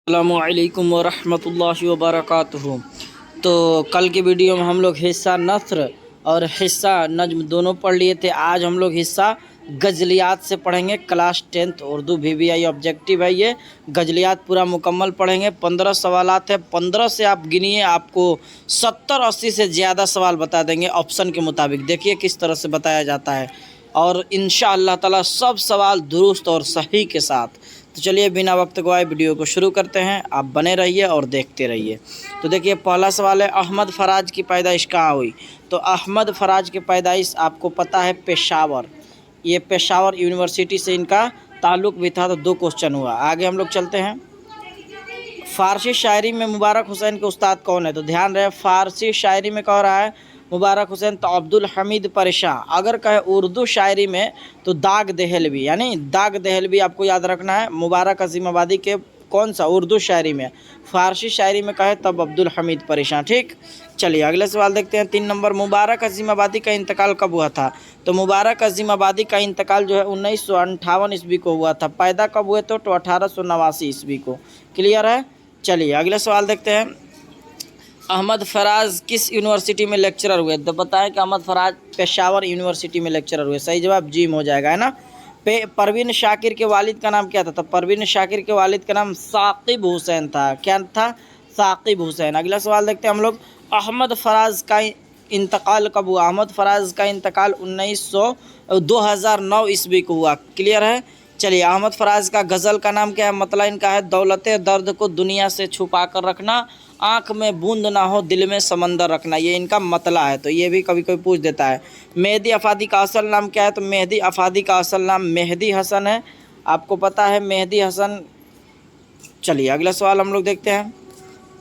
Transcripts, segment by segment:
अस्सलामुअलैकुम वरहमतुल्लाहि वबरकातुहू। तो कल की वीडियो में हम लोग हिस्सा नस्र और हिस्सा नज्म दोनों पढ़ लिए थे। आज हम लोग हिस्सा गज़लियात से पढ़ेंगे। Class 10th Urdu VVI objective है। ये गज़लियात पूरा मुकम्मल पढ़ेंगे। 15 सवालात है। 15 से आप गिनिए, आपको 70-80 से ज़्यादा सवाल बता देंगे ऑप्शन के मुताबिक। देखिए किस तरह से बताया जाता है और इंशाअल्लाह ताला सब सवाल दुरुस्त और सही के साथ। तो चलिए बिना वक्त गवाए वीडियो को शुरू करते हैं। आप बने रहिए और देखते रहिए। तो देखिए पहला सवाल है, अहमद फराज की पैदाइश कहाँ हुई? तो अहमद फराज की पैदाइश आपको पता है पेशावर। ये पेशावर यूनिवर्सिटी से इनका ताल्लुक़ भी था। तो 2 क्वेश्चन हुआ। आगे हम लोग चलते हैं। फ़ारसी शायरी में मुबारक हुसैन के उस्ताद कौन है? तो ध्यान रहे, फ़ारसी शायरी में कह रहा है मुबारक हुसैन, तो अब्दुल हमीद परेशान। अगर कहे उर्दू शायरी में तो दाग देहलवी, यानी दाग देहलवी आपको याद रखना है। मुबारक अजीमाबादी के कौन सा उर्दू शायरी में, फ़ारसी शायरी में कहे तब अब्दुल हमीद परेशान। ठीक, चलिए अगले सवाल देखते हैं। 3 नंबर, मुबारक अजीमाबादी का इंतकाल कब हुआ था? तो मुबारक अजीमाबादी का इंतकाल जो है 1958 ईस्वी को हुआ था। पैदा कब हुए? तो 1889 ईस्वी को। क्लियर है। चलिए अगले सवाल देखते हैं। अहमद फराज किस यूनिवर्सिटी में लेक्चरर हुए? तो बताएं कि अहमद फराज पेशावर यूनिवर्सिटी में लेक्चरर हुए। सही जवाब जिम हो जाएगा, है ना। परवीन शाकिर के वालिद का नाम क्या था? तो परवीन शाकिर के वालिद का नाम साकिब हुसैन था। क्या था? साकिब हुसैन। अगला सवाल देखते हैं हम लोग। अहमद फराज का इंतकाल कब हुआ? अहमद फराज का इंतकाल 2009 ईस्वी को हुआ। क्लियर है। चलिए अहमद फराज का गज़ल का नाम क्या है? मतलब इनका है, दौलते दर्द को दुनिया से छुपा कर रखना, आँख में बूंद ना हो दिल में समंदर रखना। ये इनका मतला है। तो ये भी कभी कोई पूछ देता है। मेहदी अफादी का असल नाम क्या है? तो मेहदी अफादी का असल नाम मेहदी हसन है। आपको पता है मेहदी हसन। चलिए अगला सवाल हम लोग देखते हैं।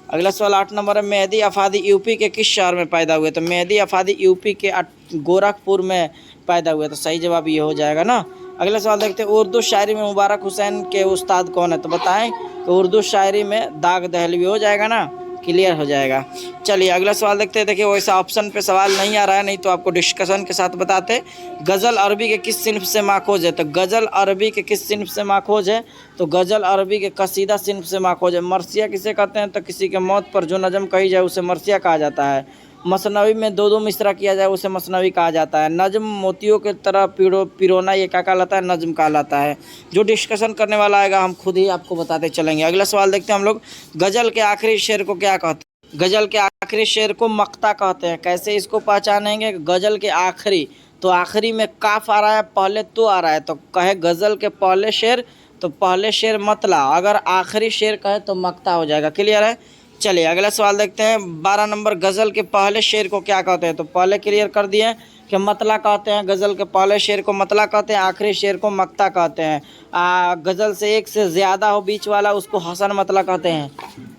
अगला सवाल 8 नंबर है, मेहदी अफादी यूपी के किस शहर में पैदा हुए? तो मेहदी अफादी यूपी के गोरखपुर में पैदा हुए। तो सही जवाब ये हो जाएगा ना। अगला सवाल देखते हैं। उर्दू शायरी में मुबारक हुसैन के उस्ताद कौन है? तो बताएं। तो उर्दू शायरी में दाग दहलवी हो जाएगा ना। क्लियर हो जाएगा। चलिए अगला सवाल देखते हैं। देखिए वैसा ऑप्शन पे सवाल नहीं आ रहा है, नहीं तो आपको डिस्कशन के साथ बताते। गज़ल अरबी के किस सिन्फ से माखोज है? तो गज़ल अरबी के किस सिन्फ से माखोज है? तो गज़ल अरबी के कसीदा सिन्फ से माखोज है। मरसिया किसे कहते हैं? तो किसी के मौत पर जो नज़म कही जाए उसे मरसिया कहा जाता है। मसनवी में 2-2 मिसरा किया जाए उसे मसनवी कहा जाता है। नज़म मोतियों के तरह पिरोना ये क्या कहलाता है? नज़म कहलाता है। जो डिस्कशन करने वाला आएगा हम खुद ही आपको बताते चलेंगे। अगला सवाल देखते हैं हम लोग। गज़ल के आखिरी शेर को क्या कहते हैं? गज़ल के आखिरी शेर को मक्ता कहते हैं। कैसे इसको पहचानेंगे? गज़ल के आखिरी, तो आखिरी में काफ आ रहा है, पहले तो आ रहा है, तो कहे गज़ल के पहले शेर, तो पहले शेर मतला। अगर आखिरी शेर कहे तो मक्ता हो जाएगा। क्लियर है। चलिए अगला सवाल देखते हैं। 12 नंबर, गज़ल के पहले शेर को क्या कहते हैं? तो पहले क्लियर कर दिए कि मतला कहते हैं। गज़ल के पहले शेर को मतला कहते हैं, आखिरी शेर को मक्ता कहते हैं। गज़ल से एक से ज़्यादा हो बीच वाला उसको हसन मतला कहते हैं,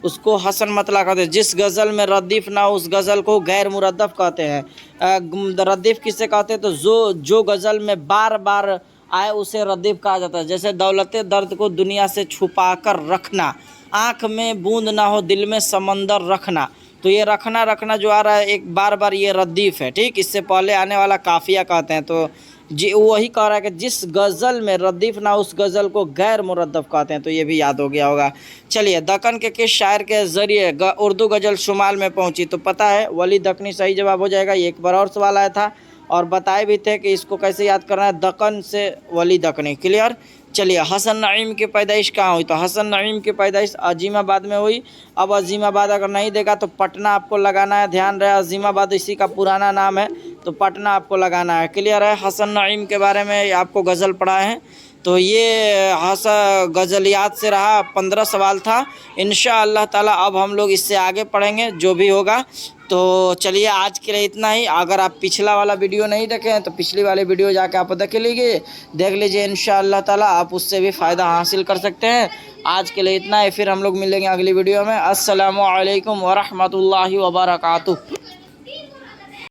उसको हसन मतला कहते हैं। जिस गज़ल में रद्दीफ़ ना उस गज़ल को गैर मुरद्दफ़ कहते हैं। रद्दीफ़ किससे कहते हैं? तो जो गज़ल में बार बार आए उसे रद्दीफ़ कहा जाता है। जैसे दौलते दर्द को दुनिया से छुपा कर रखना, आँख में बूंद ना हो दिल में समंदर रखना। तो ये रखना जो आ रहा है एक बार बार, ये रद्दीफ़ है। ठीक, इससे पहले आने वाला काफ़िया कहते हैं। तो जी वही कह रहा है कि जिस गज़ल में रद्दीफ़ ना उस गज़ल को गैर मुरद्दफ़ कहते हैं। तो ये भी याद हो गया होगा। चलिए दक्कन के किस शायर के ज़रिए उर्दू गज़ल शुमाल में पहुंची? तो पता है वली दक्कनी सही जवाब हो जाएगा। ये एक बार और सवाल आया था और बताए भी थे कि इसको कैसे याद करना है, दक्कन से वली दक्कनी। क्लियर। चलिए हसन नईम की पैदाइश कहाँ हुई? तो हसन नईम की पैदाइश अजीमाबाद में हुई। अब अजीमाबाद अगर नहीं देगा तो पटना आपको लगाना है। ध्यान रहे, अजीमाबाद इसी का पुराना नाम है, तो पटना आपको लगाना है। क्लियर है। हसन नईम के बारे में आपको गज़ल पढ़ाए हैं। तो ये गज़लियात से रहा 15 सवाल था। इंशाअल्लाह ताला अब हम लोग इससे आगे पढ़ेंगे जो भी होगा। तो चलिए आज के लिए इतना ही। अगर आप पिछला वाला वीडियो नहीं देखे हैं तो पिछली वाले वीडियो जाके आप देख लीजिए इंशाअल्लाह ताला आप उससे भी फ़ायदा हासिल कर सकते हैं। आज के लिए इतना है, फिर हम लोग मिलेंगे अगली वीडियो में। अस्सलामु अलैकुम वरहमतुल्लाहि वबरकातुहू।